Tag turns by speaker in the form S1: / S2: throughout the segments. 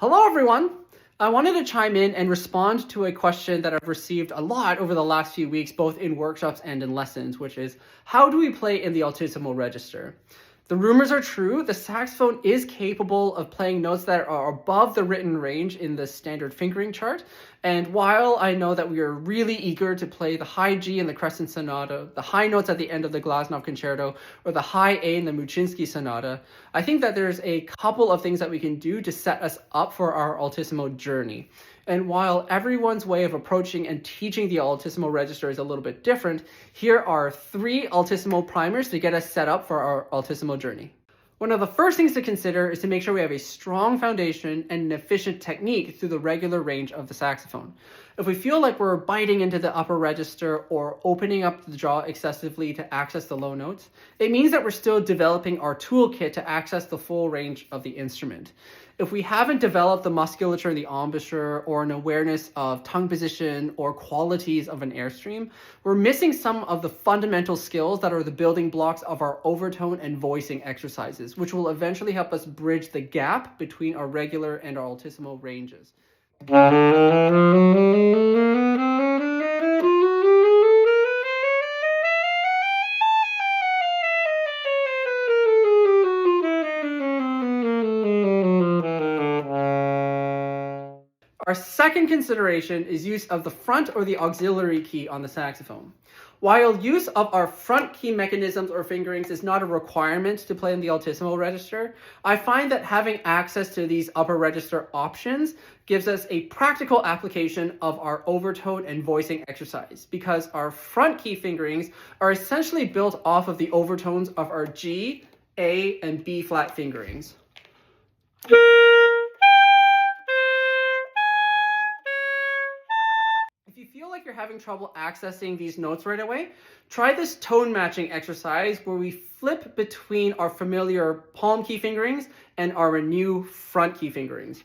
S1: Hello, everyone. I wanted to chime in and respond to a question that I've received a lot over the last few weeks, both in workshops and in lessons, which is, how do we play in the Altissimo register? The rumors are true. The saxophone is capable of playing notes that are above the written range in the standard fingering chart. And while I know that we are really eager to play the high G in the Crescent Sonata, the high notes at the end of the Glasnow Concerto, or the high A in the Muchinsky Sonata, I think that there's a couple of things that we can do to set us up for our Altissimo journey. And while everyone's way of approaching and teaching the Altissimo register is a little bit different, here are 3 Altissimo primers to get us set up for our Altissimo journey. One of the first things to consider is to make sure we have a strong foundation and an efficient technique through the regular range of the saxophone. If we feel like we're biting into the upper register or opening up the jaw excessively to access the low notes, it means that we're still developing our toolkit to access the full range of the instrument. If we haven't developed the musculature in the embouchure or an awareness of tongue position or qualities of an airstream, we're missing some of the fundamental skills that are the building blocks of our overtone and voicing exercises, which will eventually help us bridge the gap between our regular and our Altissimo ranges. Our second consideration is use of the front or the auxiliary key on the saxophone. While use of our front key mechanisms or fingerings is not a requirement to play in the Altissimo register, I find that having access to these upper register options gives us a practical application of our overtone and voicing exercise, because our front key fingerings are essentially built off of the overtones of our G, A, and B flat fingerings. If you feel like you're having trouble accessing these notes right away, try this tone matching exercise where we flip between our familiar palm key fingerings and our new front key fingerings.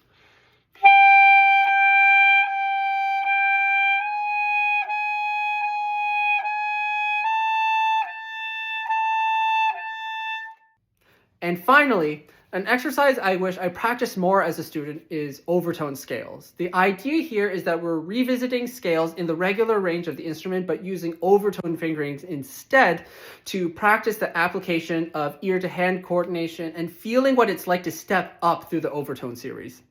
S1: And finally, an exercise I wish I practiced more as a student is overtone scales. The idea here is that we're revisiting scales in the regular range of the instrument, but using overtone fingerings instead to practice the application of ear to hand coordination and feeling what it's like to step up through the overtone series.